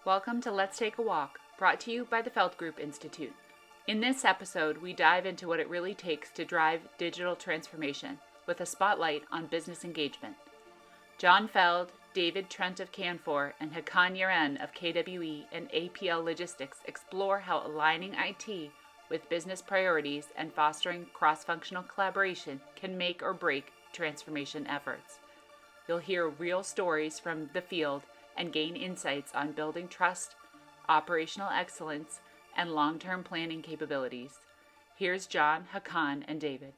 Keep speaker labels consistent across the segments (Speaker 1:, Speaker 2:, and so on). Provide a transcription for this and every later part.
Speaker 1: Welcome to Let's Take a Walk, brought to you by the Feld Group Institute. In this episode, we dive into what it really takes to drive digital transformation, with a spotlight on business engagement. John Feld, David Trent of Canfor, and Hakan Yaren of KWE and APL Logistics explore how aligning IT with business priorities and fostering cross-functional collaboration can make or break transformation efforts. You'll hear real stories from the field and gain insights on building trust, operational excellence, and long-term planning capabilities. Here's John, Hakan, and David.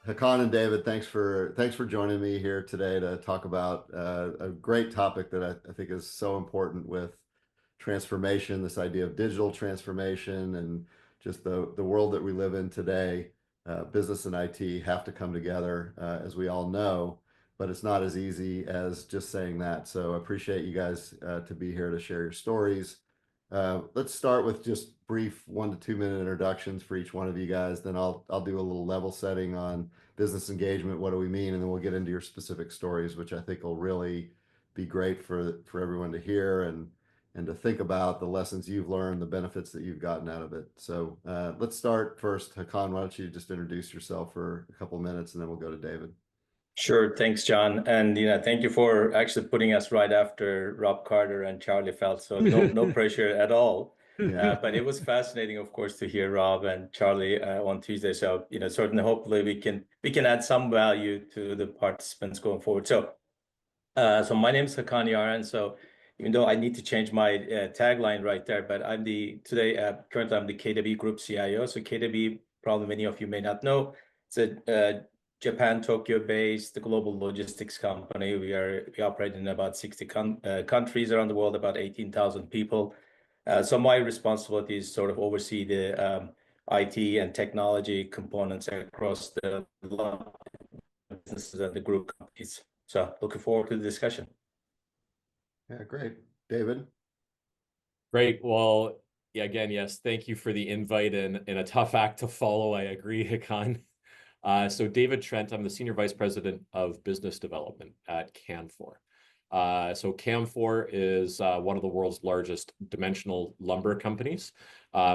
Speaker 2: Hakan and David, thanks for joining me here today to talk about a great topic that I think is so important with transformation, this idea of digital transformation and just the world that we live in today. Business and IT have to come together, as we all know, but it's not as easy as just saying that. So I appreciate you guys to be here to share your stories. Let's start with just brief 1 to 2 minute introductions for each one of you guys. Then I'll do a little level setting on business engagement. What do we mean? And then we'll get into your specific stories, which I think will really be great for everyone to hear and to think about the lessons you've learned, the benefits that you've gotten out of it. So let's start first. Hakan, why don't you just introduce yourself for a couple of minutes, and then we'll go to David.
Speaker 3: Sure. Thanks, John. And, thank you for actually putting us right after Rob Carter and Charlie Feld. So no pressure at all.
Speaker 2: Yeah.
Speaker 3: But it was fascinating, of course, to hear Rob and Charlie on Tuesday. So, certainly, hopefully we can add some value to the participants going forward. So my name is Hakan Yaren. So even though I need to change my tagline right there, but currently I'm the KWE Group CIO. So KWE, probably many of you may not know, it's a Japan, Tokyo-based global logistics company. We operate in about 60 countries around the world, about 18,000 people. So my responsibility is sort of oversee the IT and technology components across the businesses and the group companies. So looking forward to the discussion.
Speaker 2: Yeah, great. David?
Speaker 4: Great. Well, yeah, again, yes, thank you for the invite and a tough act to follow. I agree, Hakan. So David Trent, I'm the Senior Vice President of Business Development at Canfor. So Canfor is one of the world's largest dimensional lumber companies.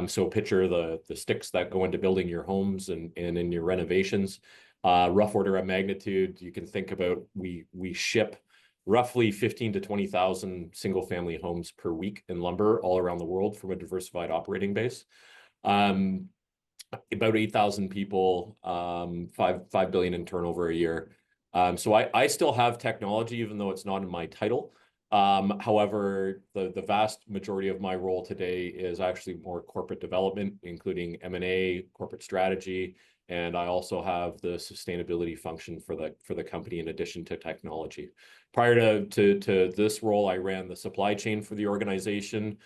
Speaker 4: So picture the sticks that go into building your homes and in your renovations. Rough order of magnitude, you can think about we ship roughly 15 to 20,000 single-family homes per week in lumber all around the world from a diversified operating base. About 8,000 people, 5 billion in turnover a year. So I still have technology, even though it's not in my title. However, the vast majority of my role today is actually more corporate development, including M&A, corporate strategy, and I also have the sustainability function for the company in addition to technology. Prior to this role, I ran the supply chain for the organization,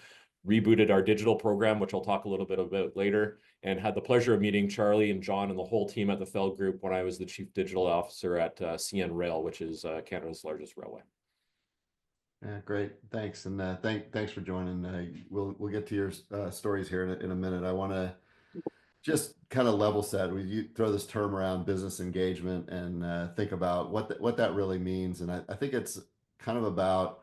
Speaker 4: rebooted our digital program, which I'll talk a little bit about later, and had the pleasure of meeting Charlie and John and the whole team at the Feld Group when I was the Chief Digital Officer at CN Rail, which is Canada's largest railway.
Speaker 2: Yeah, great. Thanks. And thanks for joining. We'll get to your stories here in a minute. I want to just kind of level set. You throw this term around business engagement and think about what that really means. And I think it's kind of about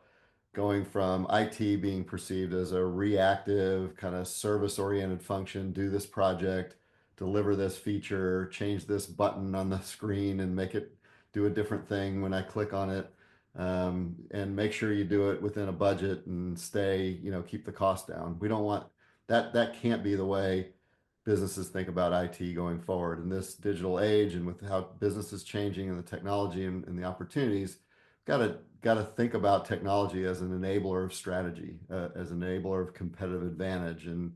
Speaker 2: going from IT being perceived as a reactive kind of service-oriented function, do this project, deliver this feature, change this button on the screen and make it do a different thing when I click on it, and make sure you do it within a budget and keep the cost down. We don't want that. That can't be the way businesses think about IT going forward in this digital age, and with how business is changing and the technology and the opportunities. Got to think about technology as an enabler of strategy, as an enabler of competitive advantage and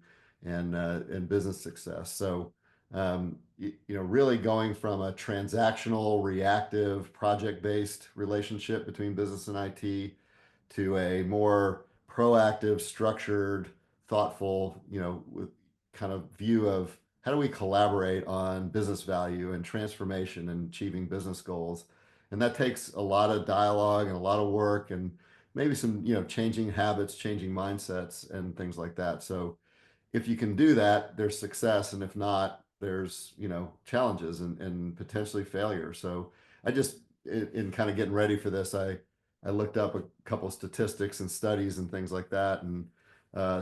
Speaker 2: business success. So really going from a transactional, reactive, project-based relationship between business and IT to a more proactive, structured, thoughtful, with kind of view of how do we collaborate on business value and transformation and achieving business goals. And that takes a lot of dialogue and a lot of work and maybe some, changing habits, changing mindsets and things like that. So if you can do that, there's success. And if not, there's, challenges and potentially failure. So I just, in kind of getting ready for this, I I looked up a couple of statistics and studies and things like that, and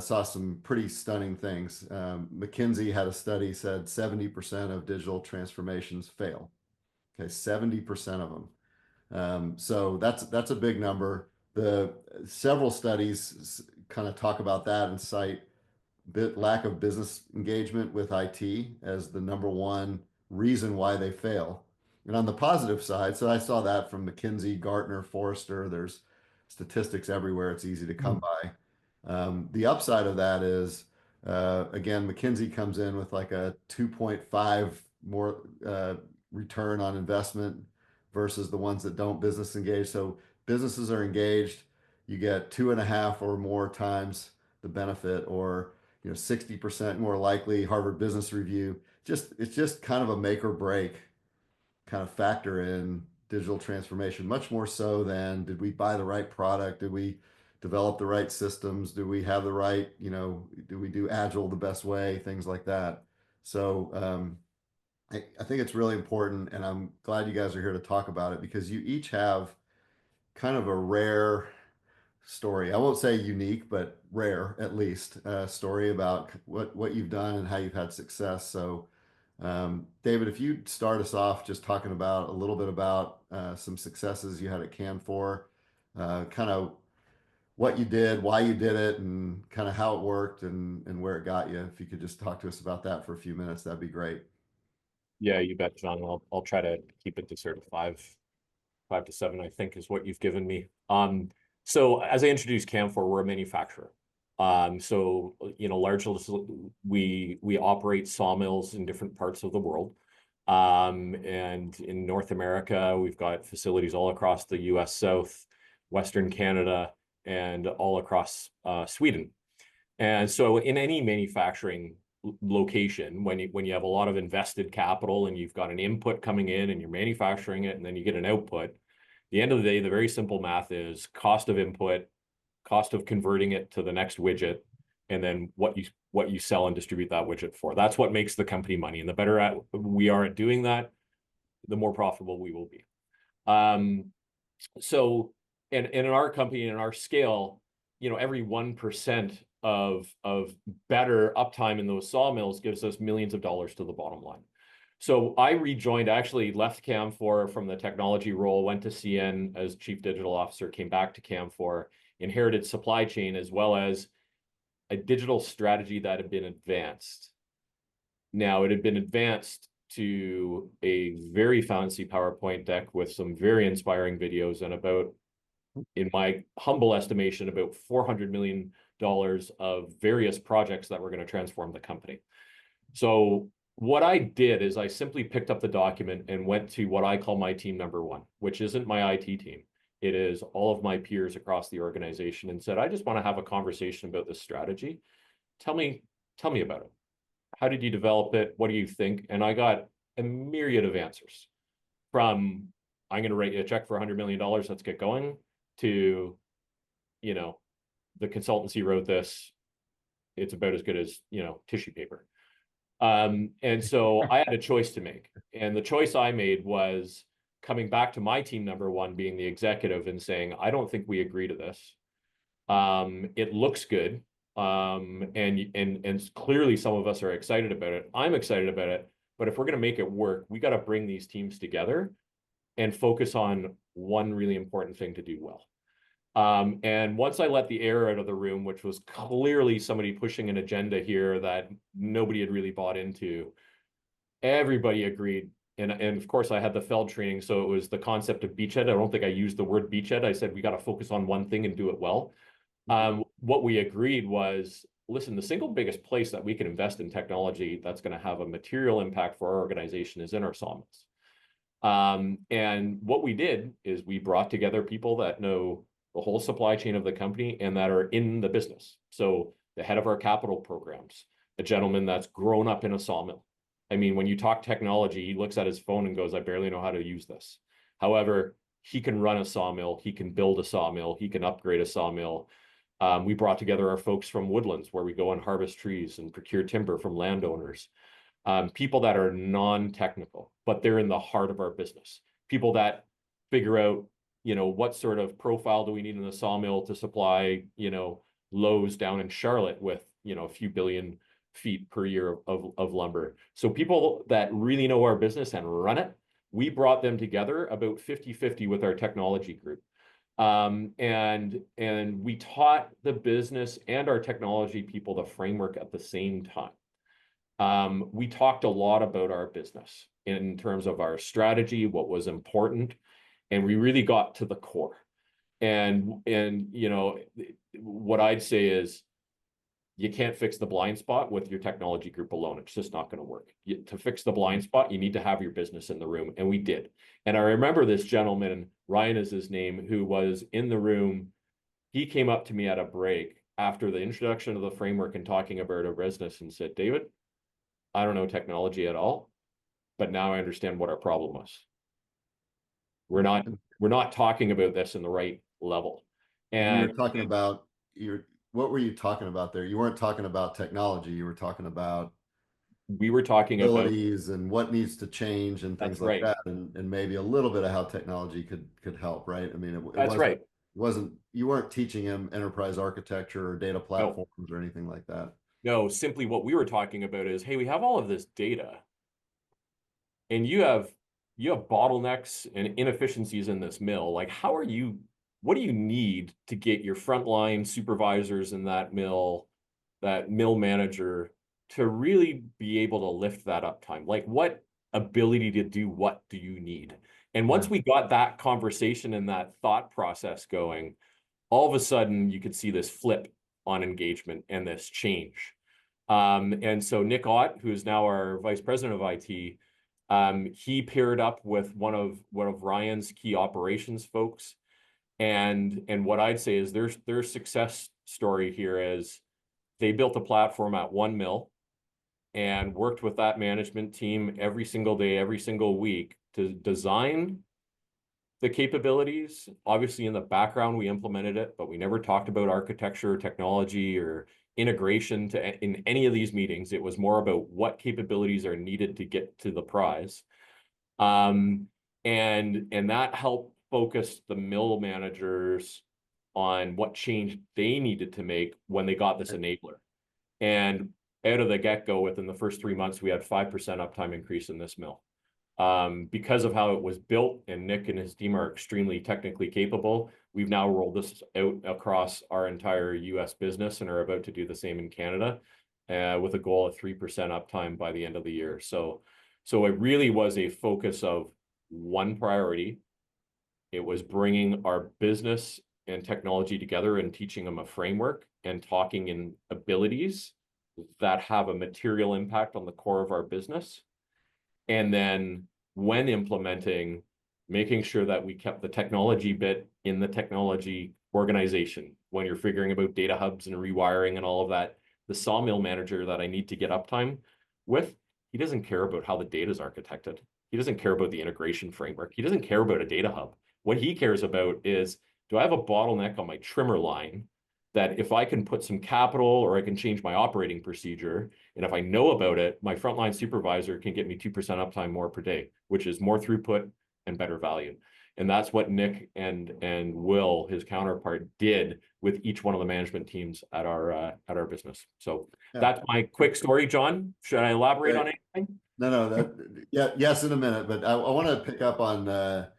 Speaker 2: saw some pretty stunning things. McKinsey had a study said 70% of digital transformations fail. Okay, 70% of them. So that's a big number. The several studies kind of talk about that and cite lack of business engagement with IT as the number one reason why they fail. And on the positive side, so I saw that from McKinsey, Gartner, Forrester. There's statistics everywhere. It's easy to come by. The upside of that is, again, McKinsey comes in with like a 2.5 more return on investment versus the ones that don't business engage. So businesses are engaged, you get 2.5 or more times the benefit, or 60% more likely. Harvard Business Review. It's just kind of a make or break kind of factor in digital transformation, much more so than did we buy the right product? Did we develop the right systems? Do we have the right, do we do agile the best way? Things like that. So I think it's really important, and I'm glad you guys are here to talk about it, because you each have kind of a rare story. I won't say unique, but rare at least, story about what you've done and how you've had success. So, David, if you start us off just talking about a little bit about some successes you had at Canfor, kind of what you did, why you did it, and kind of how it worked and where it got you. If you could just talk to us about that for a few minutes, that'd be great.
Speaker 4: Yeah, you bet, John. I'll try to keep it to sort of 5 to 7, I think, is what you've given me. So as I introduced Canfor, we're a manufacturer. So largely we operate sawmills in different parts of the world. And in North America, we've got facilities all across the US South, Western Canada, and all across Sweden. And so in any manufacturing location, when you have a lot of invested capital and you've got an input coming in and you're manufacturing it and then you get an output, at the end of the day, the very simple math is cost of input, cost of converting it to the next widget, and then what you sell and distribute that widget for. That's what makes the company money. And the better we are at doing that, the more profitable we will be. So in our company, in our scale, every 1% of better uptime in those sawmills gives us millions of dollars to the bottom line. So I actually left Canfor from the technology role, went to CN as chief digital officer, came back to Canfor, inherited supply chain as well as a digital strategy that had been advanced. Now, it had been advanced to a very fancy PowerPoint deck with some very inspiring videos and about, in my humble estimation, about $400 million of various projects that were going to transform the company. So what I did is I simply picked up the document and went to what I call my team number one, which isn't my IT team. It is all of my peers across the organization, and said, I just want to have a conversation about this strategy. Tell me about it. How did you develop it? What do you think? And I got a myriad of answers, from I'm going to write you a check for $100 million, let's get going, to, the consultancy wrote this, it's about as good as, tissue paper. And so I had a choice to make. And the choice I made was coming back to my team number one, being the executive, and saying, I don't think we agree to this. It looks good. And clearly some of us are excited about it. I'm excited about it. But if we're going to make it work, we got to bring these teams together and focus on one really important thing to do well. And once I let the air out of the room, which was clearly somebody pushing an agenda here that nobody had really bought into, everybody agreed. And of course, I had the Feld training, so it was the concept of beachhead. I don't think I used the word beachhead. I said, we got to focus on one thing and do it well. What we agreed was, listen, the single biggest place that we can invest in technology that's going to have a material impact for our organization is in our sawmills. And what we did is we brought together people that know the whole supply chain of the company and that are in the business. So the head of our capital programs, a gentleman that's grown up in a sawmill. I mean, when you talk technology, he looks at his phone and goes, I barely know how to use this. However, he can run a sawmill, he can build a sawmill, he can upgrade a sawmill. We brought together our folks from Woodlands, where we go and harvest trees and procure timber from landowners. People that are non-technical, but they're in the heart of our business. People that figure out what sort of profile do we need in the sawmill to supply, Lowe's down in Charlotte with, a few billion feet per year of lumber. So people that really know our business and run it, we brought them together about 50-50 with our technology group. And we taught the business and our technology people the framework at the same time. We talked a lot about our business in terms of our strategy, what was important, and we really got to the core. And what I'd say is, you can't fix the blind spot with your technology group alone. It's just not going to work. To fix the blind spot, you need to have your business in the room, and we did. And I remember this gentleman, Ryan is his name, who was in the room. He came up to me at a break after the introduction of the framework and talking about our business and said, David, I don't know technology at all, but now I understand what our problem was. We're not talking about this in the right level. And
Speaker 2: you're talking about what were you talking about there? You weren't talking about technology. You were talking about
Speaker 4: we were talking
Speaker 2: abilities and what needs to change and things like
Speaker 4: right.
Speaker 2: that, and maybe a little bit of how technology could help, right? I mean,
Speaker 4: that's right.
Speaker 2: You weren't teaching him enterprise architecture or data platforms or anything like that.
Speaker 4: No, simply what we were talking about is, hey, we have all of this data, and you have bottlenecks and inefficiencies in this mill. Like, what do you need to get your frontline supervisors in that mill manager, to really be able to lift that uptime? Like, what ability to do what do you need? And once we got that conversation and that thought process going, all of a sudden you could see this flip on engagement and this change. And so Nick Ott, who is now our vice president of IT, he paired up with one of Ryan's key operations folks. And what I'd say is their success story here is they built a platform at one mill and worked with that management team every single day, every single week to design the capabilities. Obviously, in the background, we implemented it, but we never talked about architecture, technology, or integration in any of these meetings. It was more about what capabilities are needed to get to the prize. And that helped focus the mill managers on what change they needed to make when they got this enabler. And out of the get-go, within the first 3 months, we had 5% uptime increase in this mill. Because of how it was built, and Nick and his team are extremely technically capable, we've now rolled this out across our entire US business and are about to do the same in Canada, with a goal of 3% uptime by the end of the year. So it really was a focus of one priority. It was bringing our business and technology together and teaching them a framework and talking in abilities that have a material impact on the core of our business. And then when implementing, making sure that we kept the technology bit in the technology organization. When you're figuring about data hubs and rewiring and all of that, the sawmill manager that I need to get uptime with, he doesn't care about how the data is architected. He doesn't care about the integration framework. He doesn't care about a data hub. What he cares about is, do I have a bottleneck on my trimmer line that if I can put some capital or I can change my operating procedure, and if I know about it, my frontline supervisor can get me 2% uptime more per day, which is more throughput and better value. And that's what Nick and Will, his counterpart, did with each one of the management teams at our business. So that's my quick story, John. Should I elaborate on anything?
Speaker 2: No. Yes, in a minute. But I want to pick up on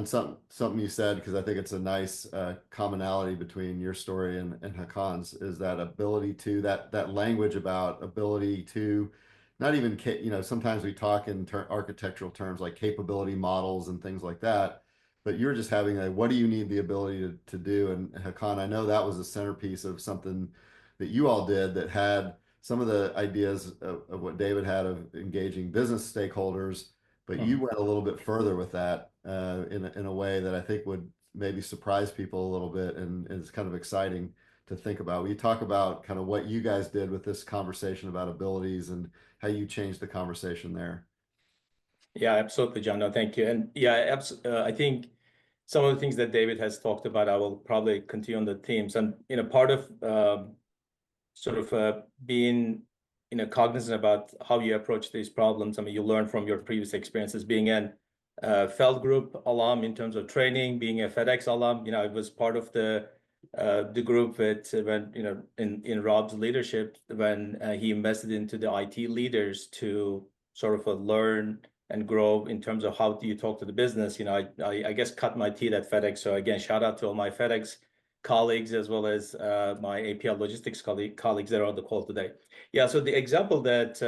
Speaker 2: something you said, because I think it's a nice commonality between your story and Hakan's, is that ability to that language about ability to not even, sometimes we talk in architectural terms like capability models and things like that, but you're just having what do you need the ability to do? And Hakan, I know that was a centerpiece of something that you all did that had some of the ideas of what David had of engaging business stakeholders, but you went a little bit further with that in a way that I think would maybe surprise people a little bit, and it's kind of exciting to think about. Will you talk about kind of what you guys did with this conversation about abilities and how you changed the conversation there?
Speaker 3: Yeah, absolutely, John. No, thank you. And yeah, I think some of the things that David has talked about, I will probably continue on the themes. And part of being cognizant about how you approach these problems. I mean, you learn from your previous experiences being in Feld Group alum in terms of training, being a FedEx alum. I was part of the group when in Rob's leadership when he invested into the IT leaders to sort of learn and grow in terms of how do you talk to the business. I guess cut my teeth at FedEx. So again, shout out to all my FedEx colleagues as well as my APL logistics colleagues that are on the call today. Yeah. So the example that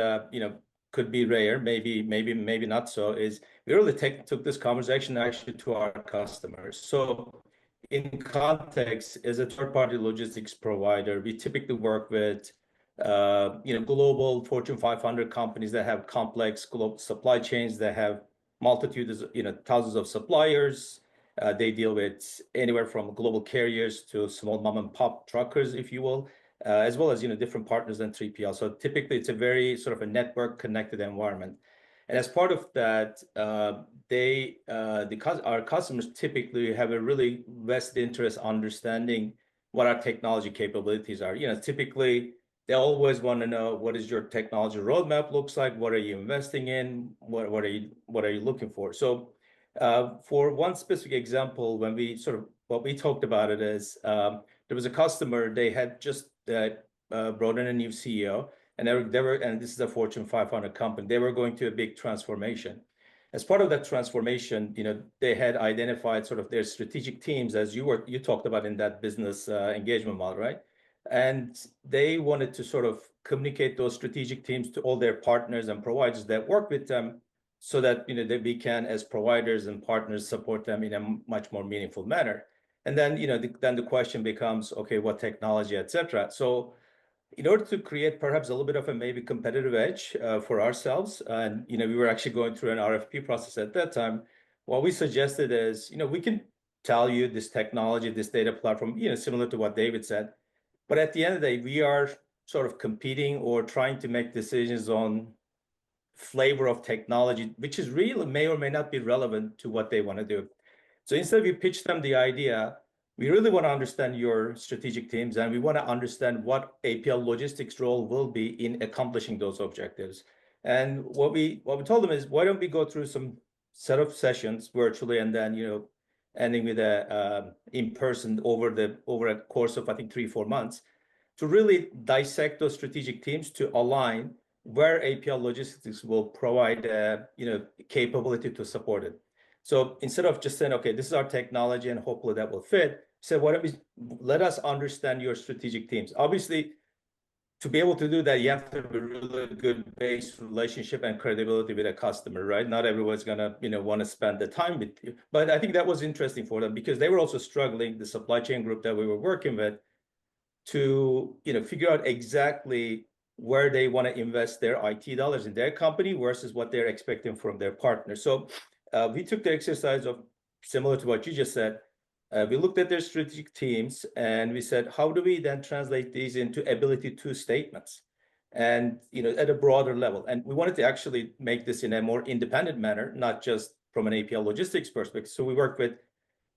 Speaker 3: could be rare, maybe not so, is we really took this conversation actually to our customers. So in context, as a third-party logistics provider, we typically work with global Fortune 500 companies that have complex global supply chains, that have multitudes, thousands of suppliers. They deal with anywhere from global carriers to small mom and pop truckers, if you will, as well as different partners and 3PL. So typically, it's a very sort of a network connected environment. And as part of that, our customers typically have a really vested interest understanding what our technology capabilities are. Typically they always want to know what is your technology roadmap looks like, what are you investing in, what are you looking for. So for one specific example, when what we talked about it is there was a customer, they had just brought in a new CEO. And and this is a Fortune 500 company. They were going through a big transformation. As part of that transformation, they had identified sort of their strategic teams, as you talked about in that business engagement model, right? And they wanted to sort of communicate those strategic teams to all their partners and providers that work with them, so that that we can, as providers and partners, support them in a much more meaningful manner. And then then the question becomes, okay, what technology, etc. So in order to create perhaps a little bit of a maybe competitive edge for ourselves, and we were actually going through an RFP process at that time, what we suggested is, we can tell you this technology, this data platform, similar to what David said, but at the end of the day, we are sort of competing or trying to make decisions on flavor of technology, which is really may or may not be relevant to what they want to do. So instead, we pitch them the idea. We really want to understand your strategic teams, and we want to understand what APL logistics role will be in accomplishing those objectives. And what we told them is, why don't we go through some set of sessions virtually, and then ending with a in person over a course of I think 3-4 months, to really dissect those strategic teams to align where APL logistics will provide capability to support it. So instead of just saying, okay, this is our technology and hopefully that will fit, say, why don't we let us understand your strategic teams? Obviously, to be able to do that, you have to have a really good base relationship and credibility with a customer, right? Not everyone's gonna want to spend the time with you. But I think that was interesting for them, because they were also struggling, the supply chain group that we were working with, to figure out exactly where they want to invest their IT dollars in their company versus what they're expecting from their partners. So we took the exercise of, similar to what you just said, we looked at their strategic teams and we said, how do we then translate these into ability to statements, and at a broader level? And we wanted to actually make this in a more independent manner, not just from an APL logistics perspective. So we worked with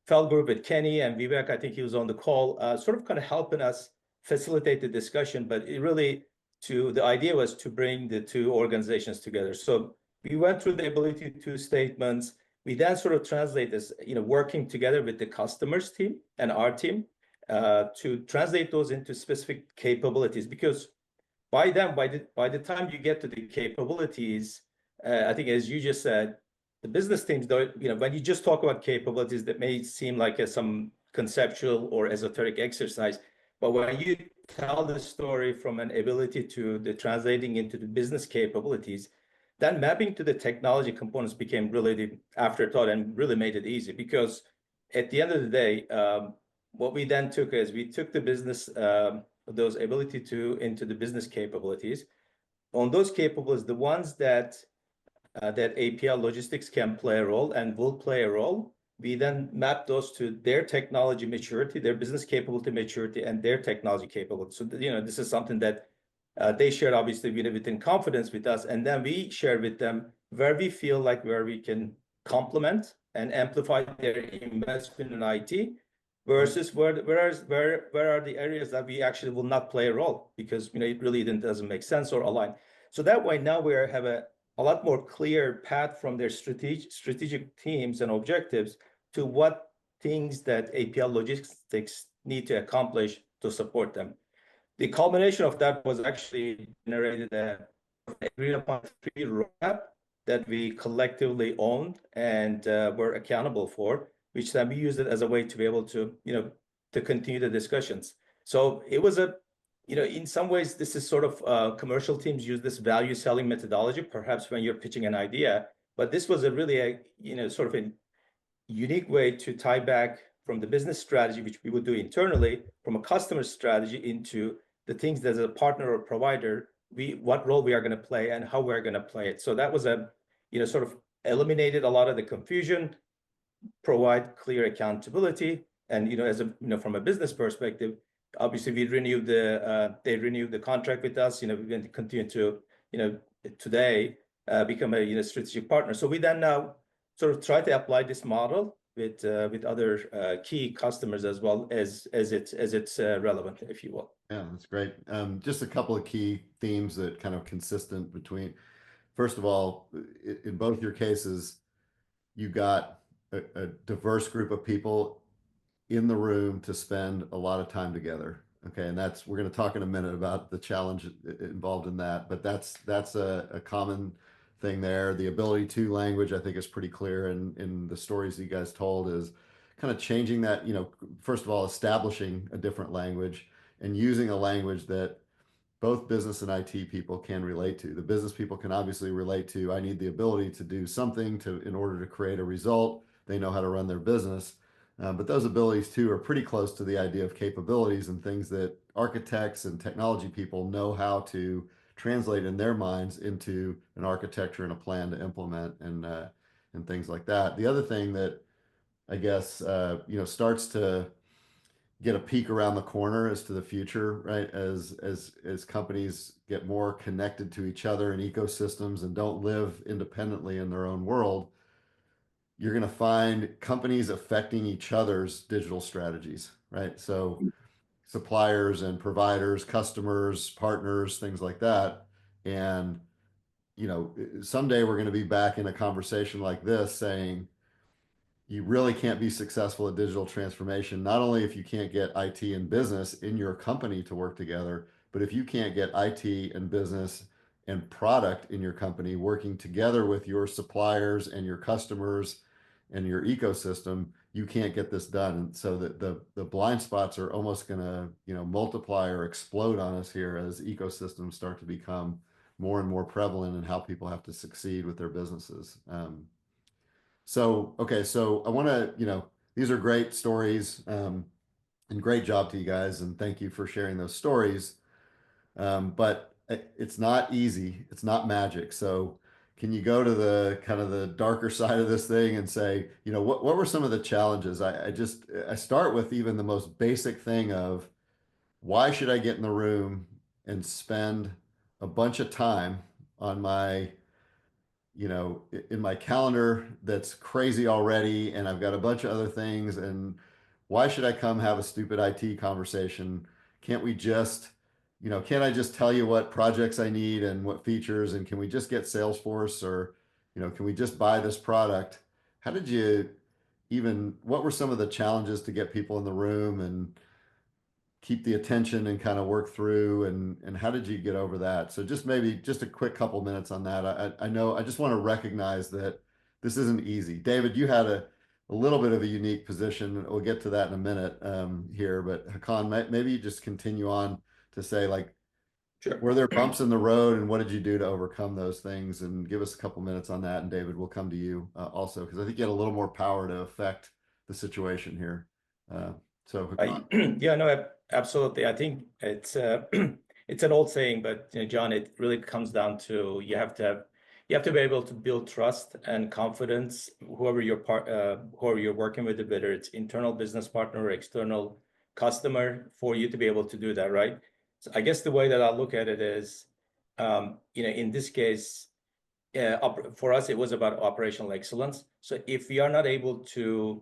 Speaker 3: Feld Group, with Kenny and Vivek, I think he was on the call, sort of kind of helping us facilitate the discussion. But it really, the idea was to bring the two organizations together. So we went through the ability to statements. We then sort of translate this, working together with the customers team and our team to translate those into specific capabilities. Because by the time you get to the capabilities, I think, as you just said, the business teams don't, when you just talk about capabilities, that may seem like some conceptual or esoteric exercise. But when you tell the story from an ability to the translating into the business capabilities, then mapping to the technology components became really the afterthought and really made it easy. Because at the end of the day, what we then took is, we took the business, those ability into the business capabilities. On those capabilities, the ones that APL logistics can play a role and will play a role, we then map those to their technology maturity, their business capability maturity, and their technology capability. So this is something that they shared, obviously, within confidence with us, and then we shared with them where we feel like where we can complement and amplify their investment in IT, versus where are the areas that we actually will not play a role, because it really doesn't make sense or align. So that way, now we have a a lot more clear path from their strategic teams and objectives to what things that APL logistics need to accomplish to support them. The culmination of that was actually generated a agreed upon 3 roadmap that we collectively owned and were accountable for, which then we used it as a way to be able to, to continue the discussions. So it was in some ways, this is sort of commercial teams use this value selling methodology, perhaps when you're pitching an idea, but this was sort of a unique way to tie back from the business strategy, which we would do internally, from a customer strategy into the things that as a partner or provider, what role we are going to play and how we're going to play it. So that was sort of eliminated a lot of the confusion, provide clear accountability. And, from a business perspective, obviously they renewed the contract with us, we're going to continue to, today become a strategic partner. So we then now sort of try to apply this model with other key customers as well as it's relevant, if you will.
Speaker 2: Yeah, that's great. Just a couple of key themes that kind of consistent between, first of all, in both your cases, you got a diverse group of people in the room to spend a lot of time together. Okay, and we're going to talk in a minute about the challenge involved in that, but that's a common thing there. The ability to language, I think, is pretty clear in the stories you guys told, is kind of changing that, first of all, establishing a different language and using a language that both business and IT people can relate to. The business people can obviously relate to, I need the ability to do something in order to create a result. They know how to run their business. But those abilities too are pretty close to the idea of capabilities and things that architects and technology people know how to translate in their minds into an architecture and a plan to implement and things like that. The other thing that I guess starts to get a peek around the corner as to the future, right? As companies get more connected to each other and ecosystems and don't live independently in their own world, you're going to find companies affecting each other's digital strategies, right? So suppliers and providers, customers, partners, things like that. And, someday we're going to be back in a conversation like this saying, you really can't be successful at digital transformation, not only if you can't get IT and business in your company to work together, but if you can't get IT and business and product in your company working together with your suppliers and your customers and your ecosystem, you can't get this done. And so the blind spots are almost going to, multiply or explode on us here as ecosystems start to become more and more prevalent in how people have to succeed with their businesses. So I want to, these are great stories, and great job to you guys, and thank you for sharing those stories. But it's not easy. It's not magic. So can you go to the kind of the darker side of this thing and say, what were some of the challenges? I start with even the most basic thing of, why should I get in the room and spend a bunch of time on my in my calendar that's crazy already, and I've got a bunch of other things, and why should I come have a stupid IT conversation? Can't we just, can't I just tell you what projects I need and what features, and can we just get Salesforce, or, can we just buy this product? How did you what were some of the challenges to get people in the room and keep the attention and kind of work through, and how did you get over that? So maybe just a quick couple minutes on that. I know I just want to recognize that this isn't easy. David, you had a little bit of a unique position. We'll get to that in a minute here, but Hakan, maybe you just continue on to say, like,
Speaker 3: sure,
Speaker 2: were there bumps in the road, and what did you do to overcome those things? And give us a couple minutes on that. And David, we'll come to you also, because I think you had a little more power to affect the situation here. So Hakan.
Speaker 3: yeah, no, absolutely. I think it's it's an old saying, but John, it really comes down to you have to be able to build trust and confidence, whoever you're working with, whether it's internal business partner or external customer, for you to be able to do that, right? So I guess the way that I look at it is, in this case, for us, it was about operational excellence. So if we are not able to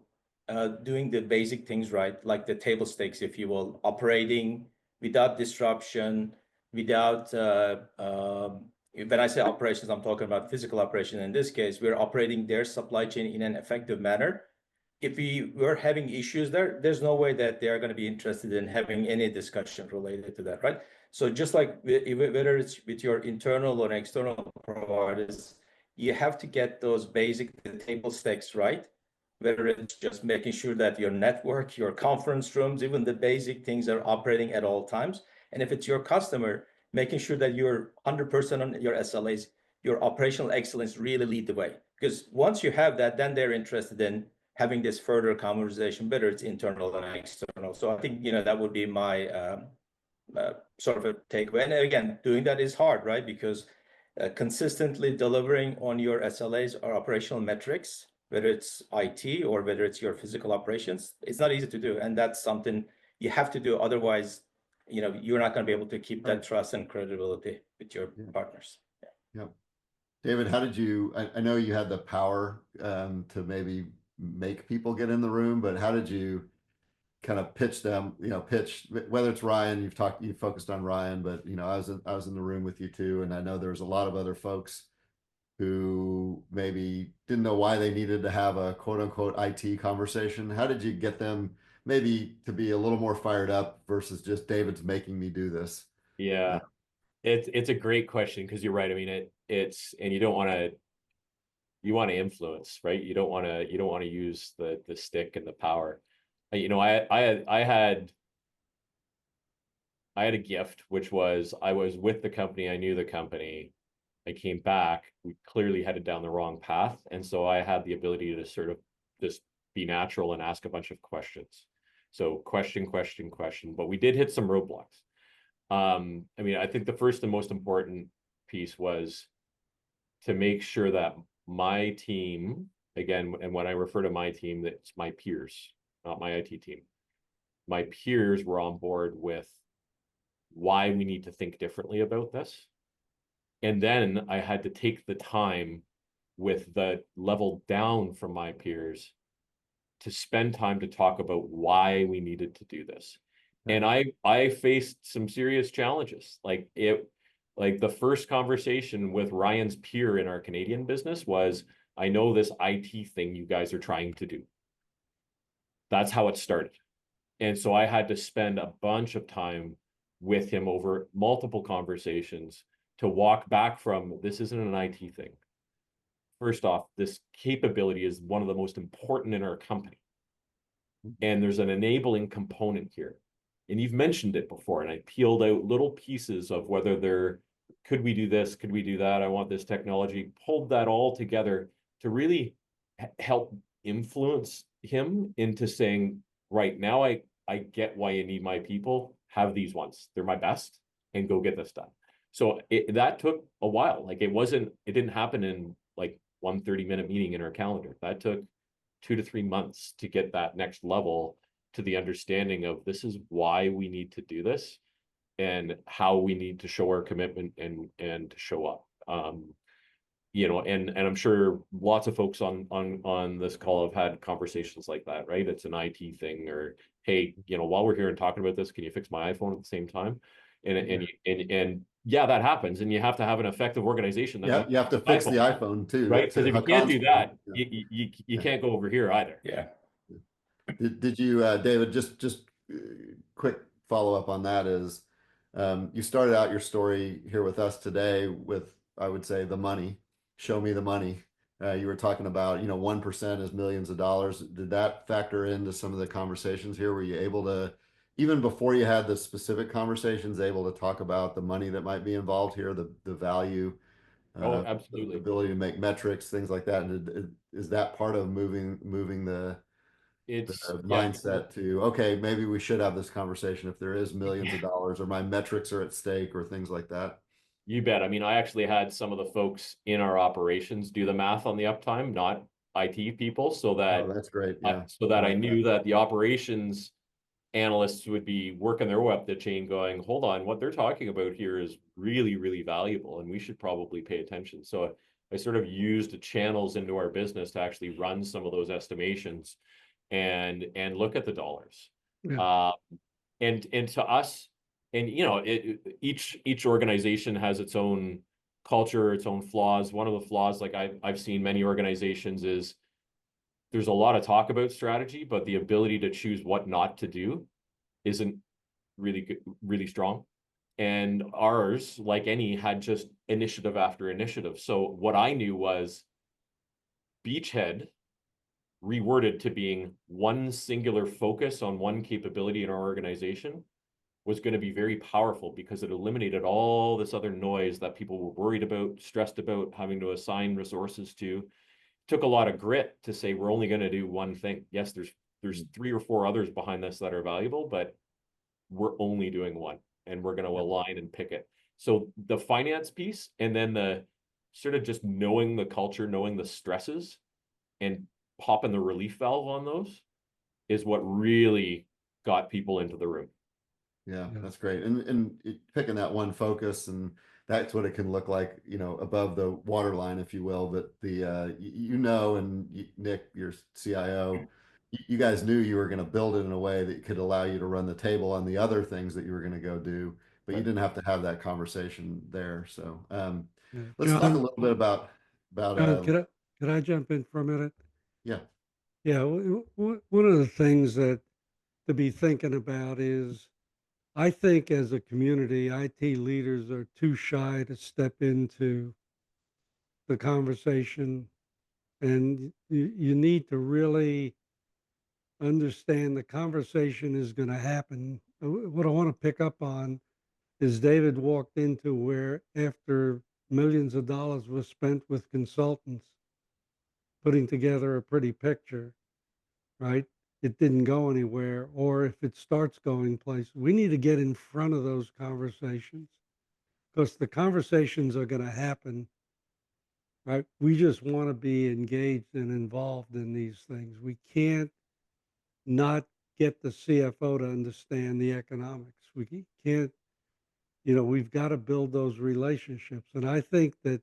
Speaker 3: doing the basic things right, like the table stakes, if you will, operating without disruption, without when I say operations, I'm talking about physical operation. In this case, we're operating their supply chain in an effective manner. If we were having issues there, there's no way that they are going to be interested in having any discussion related to that, right? So just like whether it's with your internal or external providers, you have to get those basic table stakes right. Whether it's just making sure that your network, your conference rooms, even the basic things are operating at all times. And if it's your customer, making sure that you're 100% on your SLAs, your operational excellence really lead the way. Because once you have that, then they're interested in having this further conversation, whether it's internal and external. So I think, that would be my sort of a takeaway. And again, doing that is hard, right? Because consistently delivering on your SLAs or operational metrics, whether it's IT or whether it's your physical operations, it's not easy to do. And that's something you have to do. Otherwise, you're not going to be able to keep that trust and credibility with your partners.
Speaker 2: Yeah. David, how did you, I know you had the power to maybe make people get in the room, but how did you kind of pitch them, whether it's Ryan, you focused on Ryan, but I was in the room with you too. And I know there's a lot of other folks who maybe didn't know why they needed to have a quote unquote IT conversation. How did you get them maybe to be a little more fired up versus just David's making me do this?
Speaker 4: Yeah. It's a great question, because you're right. I mean, it's and you want to influence, right? You don't want to use the stick and the power. I had a gift, which was I was with the company, I knew the company. I came back, we clearly headed down the wrong path, and so I had the ability to sort of just be natural and ask a bunch of questions. So question, but we did hit some roadblocks. I mean, I think the first and most important piece was to make sure that my team, again, and when I refer to my team, that's my peers, not my IT team. My peers were on board with why we need to think differently about this. And then I had to take the time with the level down from my peers to spend time to talk about why we needed to do this. And I faced some serious challenges. Like the first conversation with Ryan's peer in our Canadian business was, I know this IT thing you guys are trying to do. That's how it started. And so I had to spend a bunch of time with him over multiple conversations to walk back from, this isn't an IT thing. First off, this capability is one of the most important in our company. And there's an enabling component here. And you've mentioned it before, and I peeled out little pieces of whether could we do this, could we do that, I want this technology, pulled that all together to really help influence him into saying, right, now I get why you need my people, have these ones, they're my best, and go get this done. So that took a while. Like it didn't happen in like 1 30-minute meeting in our calendar. That took 2 to 3 months to get that next level to the understanding of this is why we need to do this and how we need to show our commitment and to show up. And I'm sure lots of folks on this call have had conversations like that, right? It's an IT thing, or hey, while we're here and talking about this, can you fix my iPhone at the same time? And yeah, that happens, and you have to have an effective organization.
Speaker 2: You have to fix the iPhone too,
Speaker 4: right? Because if you can't do that, you can't go over here either.
Speaker 3: Yeah.
Speaker 2: Did you, David? Just quick follow up on that is, you started out your story here with us today with, I would say, the money. Show me the money. You were talking about 1% is millions of dollars. Did that factor into some of the conversations here? Were you able to, even before you had the specific conversations, able to talk about the money that might be involved here, the value,
Speaker 4: absolutely,
Speaker 2: the ability to make metrics, things like that? And is that part of moving the mindset to, okay, maybe we should have this conversation if there is millions of dollars, or my metrics are at stake, or things like that?
Speaker 4: You bet. I mean, I actually had some of the folks in our operations do the math on the uptime, not IT people, so that
Speaker 2: that's great. Yeah.
Speaker 4: I knew that the operations analysts would be working their way up the chain going, hold on, what they're talking about here is really, really valuable, and we should probably pay attention. So I sort of used channels into our business to actually run some of those estimations and look at the dollars.
Speaker 2: Yeah.
Speaker 4: And to us, and each organization has its own culture, its own flaws. One of the flaws, like I've seen many organizations, is there's a lot of talk about strategy, but the ability to choose what not to do isn't really good, really strong. And ours, like any, had just initiative after initiative. So what I knew was beachhead reworded to being one singular focus on one capability in our organization was going to be very powerful, because it eliminated all this other noise that people were worried about, stressed about, having to assign resources to. Took a lot of grit to say we're only going to do one thing. Yes, there's 3 or 4 others behind this that are valuable, but we're only doing one, and we're going to align and pick it. So the finance piece, and then the sort of just knowing the culture, knowing the stresses, and popping the relief valve on those is what really got people into the room.
Speaker 2: Yeah, that's great. And picking that one focus, and that's what it can look like, above the waterline, if you will. But and Nick, your CIO, you guys knew you were going to build it in a way that could allow you to run the table on the other things that you were going to go do, but you didn't have to have that conversation there. So let's talk a
Speaker 5: John,
Speaker 2: little bit about
Speaker 5: John, could I jump in for a minute?
Speaker 2: yeah.
Speaker 5: Yeah, one of the things that to be thinking about is, I think as a community, IT leaders are too shy to step into the conversation, and you need to really understand the conversation is going to happen. What I want to pick up on is David walked into where, after millions of dollars was spent with consultants putting together a pretty picture, right? It didn't go anywhere, or if it starts going places, we need to get in front of those conversations, because the conversations are going to happen, right? We just want to be engaged and involved in these things. We can't not get the CFO to understand the economics. We can't, we've got to build those relationships. And I think that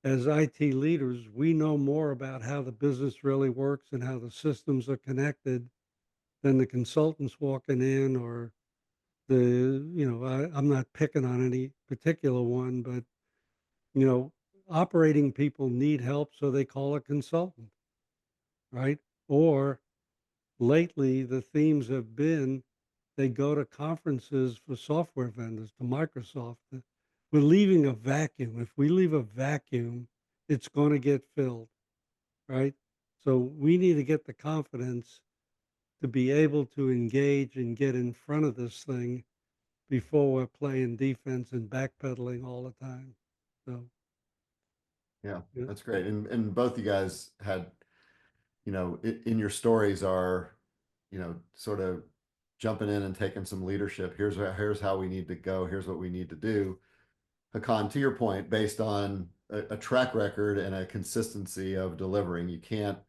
Speaker 5: as IT leaders, we know more about how the business really works and how the systems are connected than the consultants walking in, or I'm not picking on any particular one, but, operating people need help, so they call a consultant, right? Or lately, the themes have been they go to conferences for software vendors, to Microsoft. We're leaving a vacuum. If we leave a vacuum, it's going to get filled, right? So we need to get the confidence to be able to engage and get in front of this thing before we're playing defense and backpedaling all the time. So,
Speaker 2: Yeah,
Speaker 5: yeah.
Speaker 2: that's great. And both you guys had, in your stories are, sort of jumping in and taking some leadership. Here's how we need to go. Here's what we need to do. Hakan, to your point, based on a track record and a consistency of delivering, you can't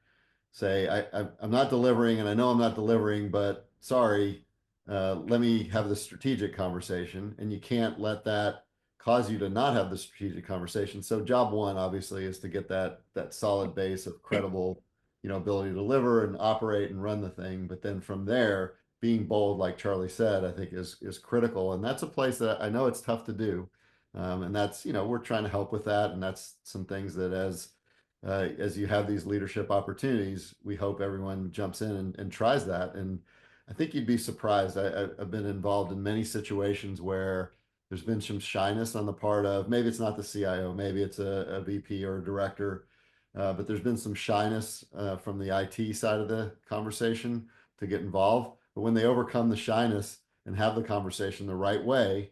Speaker 2: say, I'm not delivering, and I know I'm not delivering, but sorry, let me have the strategic conversation. And you can't let that cause you to not have the strategic conversation. So job one, obviously, is to get that solid base of credible, ability to deliver and operate and run the thing. But then from there, being bold, like Charlie said, I think is critical. And that's a place that I know it's tough to do. And that's, we're trying to help with that. And that's some things that as you have these leadership opportunities, we hope everyone jumps in and tries that. And I think you'd be surprised. I've been involved in many situations where there's been some shyness on the part of, maybe it's not the CIO, maybe it's a VP or a director, but there's been some shyness from the IT side of the conversation to get involved. But when they overcome the shyness and have the conversation the right way,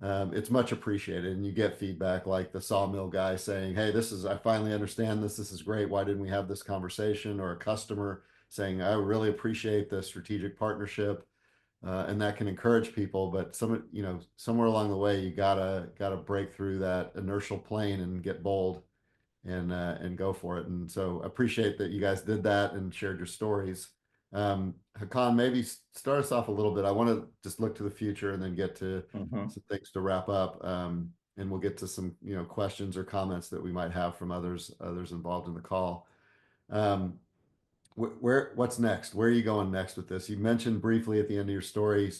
Speaker 2: it's much appreciated. And you get feedback like the sawmill guy saying, hey, I finally understand this. This is great. Why didn't we have this conversation? Or a customer saying, I really appreciate the strategic partnership. And that can encourage people, but somewhere along the way, you gotta break through that inertial plane and get bold and go for it. And so appreciate that you guys did that and shared your stories. Hakan, maybe start us off a little bit. I want to just look to the future and then get to some things to wrap up. And we'll get to some, questions or comments that we might have from others involved in the call. What's next? Where are you going next with this? You mentioned briefly at the end of your story,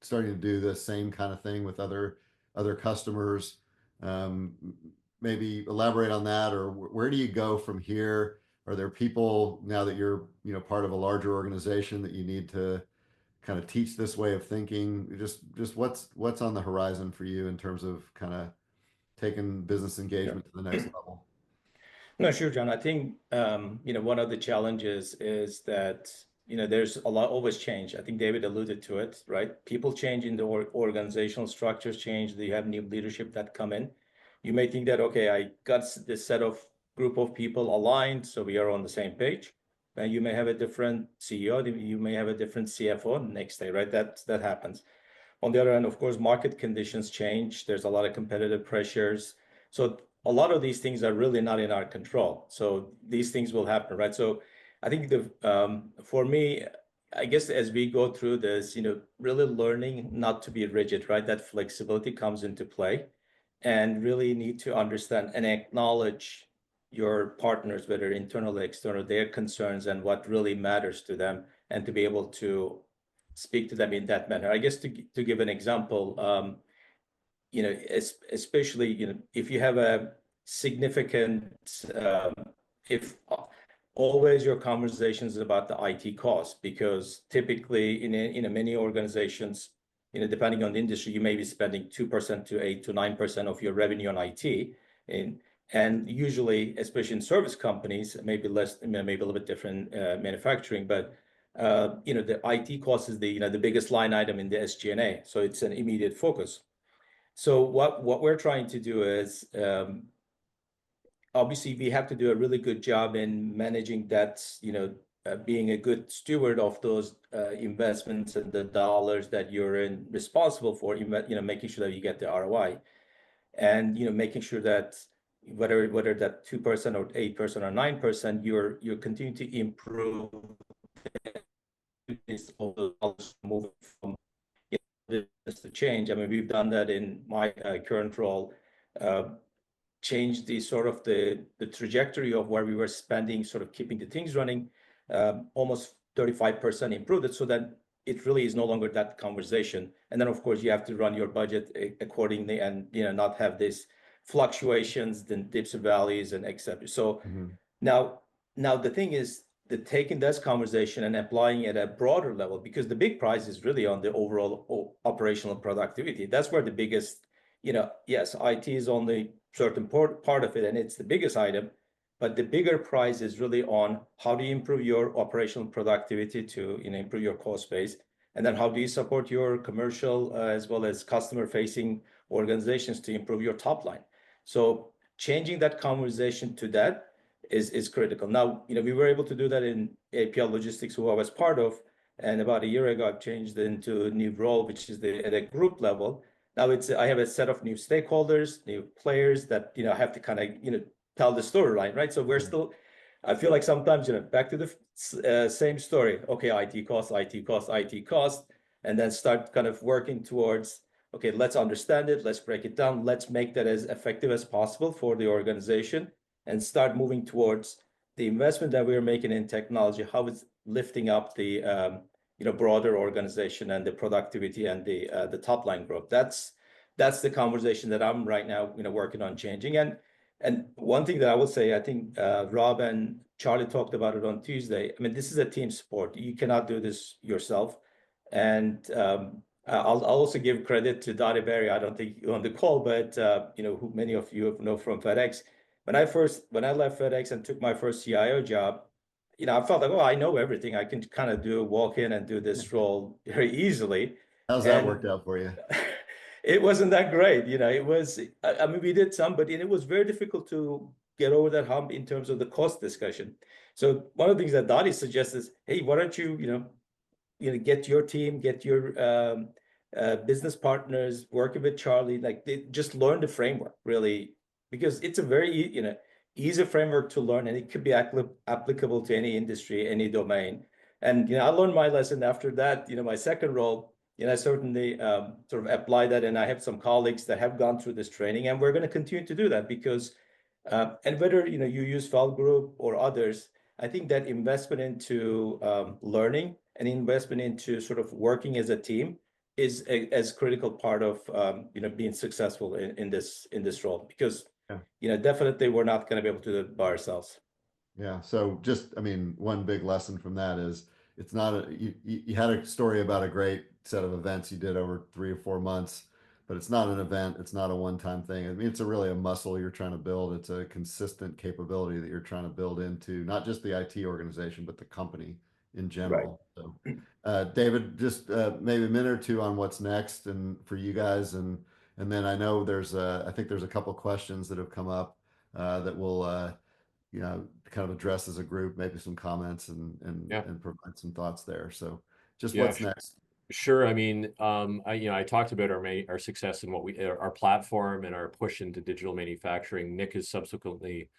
Speaker 2: starting to do the same kind of thing with other customers. maybe elaborate on that, or where do you go from here? Are there people now that you're, part of a larger organization that you need to kind of teach this way of thinking? Just what's on the horizon for you in terms of kind of taking business engagement to the next level?
Speaker 3: No, sure, John. I think, one of the challenges is that, there's a lot always change. I think David alluded to it, right? People change in the organizational structures change. You have new leadership that come in. You may think that, okay, I got this set of group of people aligned, so we are on the same page. And you may have a different CEO, you may have a different CFO the next day, right? That happens. On the other hand, of course, market conditions change. There's a lot of competitive pressures. So a lot of these things are really not in our control. So these things will happen, right? So I think for me, I guess as we go through this, really learning not to be rigid, right? That flexibility comes into play, and really need to understand and acknowledge your partners, whether internal or external, their concerns and what really matters to them, and to be able to speak to them in that manner. I guess to give an example, especially, if you have a significant, if always your conversations about the IT cost, because typically in many organizations, depending on the industry, you may be spending 2% to 8 to 9% of your revenue on IT. And usually, especially in service companies, maybe less, maybe a little bit different manufacturing, but the IT cost is the biggest line item in the SG&A, so it's an immediate focus. So what we're trying to do is, obviously, we have to do a really good job in managing that, being a good steward of those investments and the dollars that you're responsible for, making sure that you get the ROI, and making sure that whether that 2% or 8% or 9%, you're continuing to improve this moving from this to change. I mean, we've done that in my current role. Change the sort of the trajectory of where we were spending, sort of keeping the things running, almost 35% improved it, so that it really is no longer that conversation. And then, of course, you have to run your budget accordingly, and not have these fluctuations, then dips and valleys, and etc. So now the thing is that taking this conversation and applying it at a broader level, because the big prize is really on the overall operational productivity. That's where the biggest, yes, IT is only certain part of it, and it's the biggest item, but the bigger prize is really on how do you improve your operational productivity to improve your cost base, and then how do you support your commercial as well as customer facing organizations to improve your top line. So changing that conversation to that is critical. Now, we were able to do that in APL Logistics, who I was part of, and about a year ago I've changed into a new role, which is at a group level. Now I have a set of new stakeholders, new players that have to kind of tell the storyline, right? So we're still, I feel like sometimes back to the same story. Okay, IT costs, and then start kind of working towards, okay, let's understand it, let's break it down, let's make that as effective as possible for the organization, and start moving towards the investment that we're making in technology, how it's lifting up the broader organization and the productivity and the top line growth. That's the conversation that I'm right now working on changing. And one thing that I will say, I think Rob and Charlie talked about it on Tuesday. I mean, this is a team sport. You cannot do this yourself. And I'll also give credit to Dottie Berry. I don't think you're on the call, but who many of you know from FedEx. When I left FedEx and took my first CIO job, I felt like, oh, I know everything. I can kind of walk in and do this role very easily.
Speaker 2: How's that worked out for you?
Speaker 3: It wasn't that great. It was, I mean, we did some, but it was very difficult to get over that hump in terms of the cost discussion. So one of the things that Dottie suggests is, hey, why don't you, get your team, get your business partners, working with Charlie, like they just learn the framework really, because it's a very, easy framework to learn, and it could be applicable to any industry, any domain. And, I learned my lesson after that, my second role, I certainly sort of apply that. And I have some colleagues that have gone through this training, and we're going to continue to do that because, and whether, you use Feld Group or others, I think that investment into learning and investment into sort of working as a team is as critical part of being successful in this role, because definitely we're not going to be able to do it by ourselves.
Speaker 2: Yeah. So just, I mean, one big lesson from that is it's not you had a story about a great set of events you did over 3 or 4 months, but it's not an event. It's not a one-time thing. I mean, it's really a muscle you're trying to build. It's a consistent capability that you're trying to build into not just the IT organization, but the company in general. So, David, just maybe a minute or two on what's next and for you guys. And then I know I think there's a couple questions that have come up that we'll, kind of address as a group, maybe some comments and provide some thoughts there. So just what's next?
Speaker 4: Sure. I mean, I talked about our success and our platform and our push into digital manufacturing. Nick has subsequently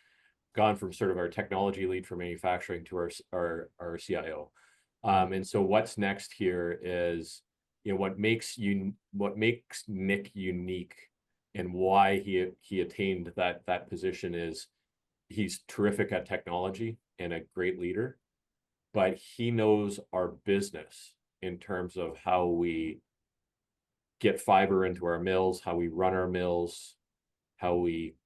Speaker 4: gone from sort of our technology lead for manufacturing to our CIO. And so what's next here is, what makes Nick unique and why he attained that position is he's terrific at technology and a great leader, but he knows our business in terms of how we get fiber into our mills, how we run our mills, how we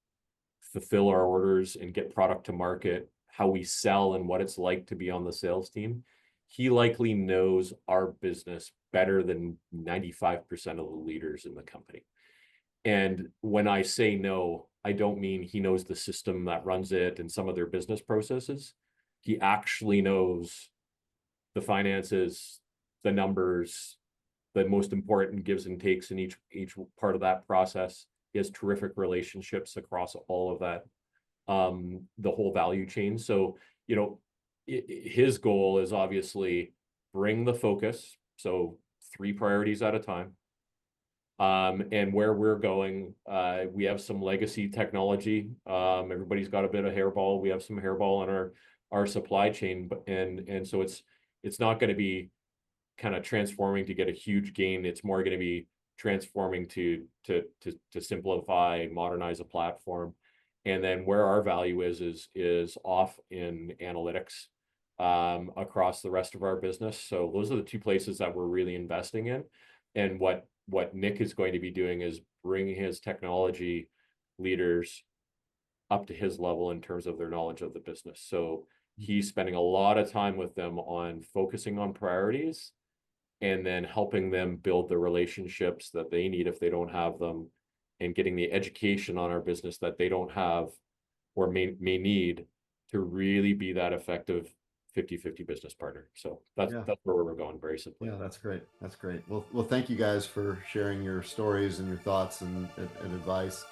Speaker 4: fulfill our orders and get product to market, how we sell and what it's like to be on the sales team. He likely knows our business better than 95% of the leaders in the company. And when I say no, I don't mean he knows the system that runs it and some of their business processes. He actually knows the finances, the numbers, the most important gives and takes in each part of that process. He has terrific relationships across all of that, the whole value chain. So, his goal is obviously bring the focus. So 3 priorities at a time. And where we're going, we have some legacy technology. Everybody's got a bit of hairball. We have some hairball on our supply chain, and so it's not going to be kind of transforming to get a huge gain. It's more going to be transforming to simplify, modernize a platform. And then where our value is off in analytics across the rest of our business. So those are the 2 places that we're really investing in. And what Nick is going to be doing is bringing his technology leaders up to his level in terms of their knowledge of the business. So he's spending a lot of time with them on focusing on priorities and then helping them build the relationships that they need if they don't have them, and getting the education on our business that they don't have or may need to really be that effective 50-50 business partner. So that's where we're going, very simply.
Speaker 2: Yeah, that's great. That's great. Well, thank you guys for sharing your stories and your thoughts and advice.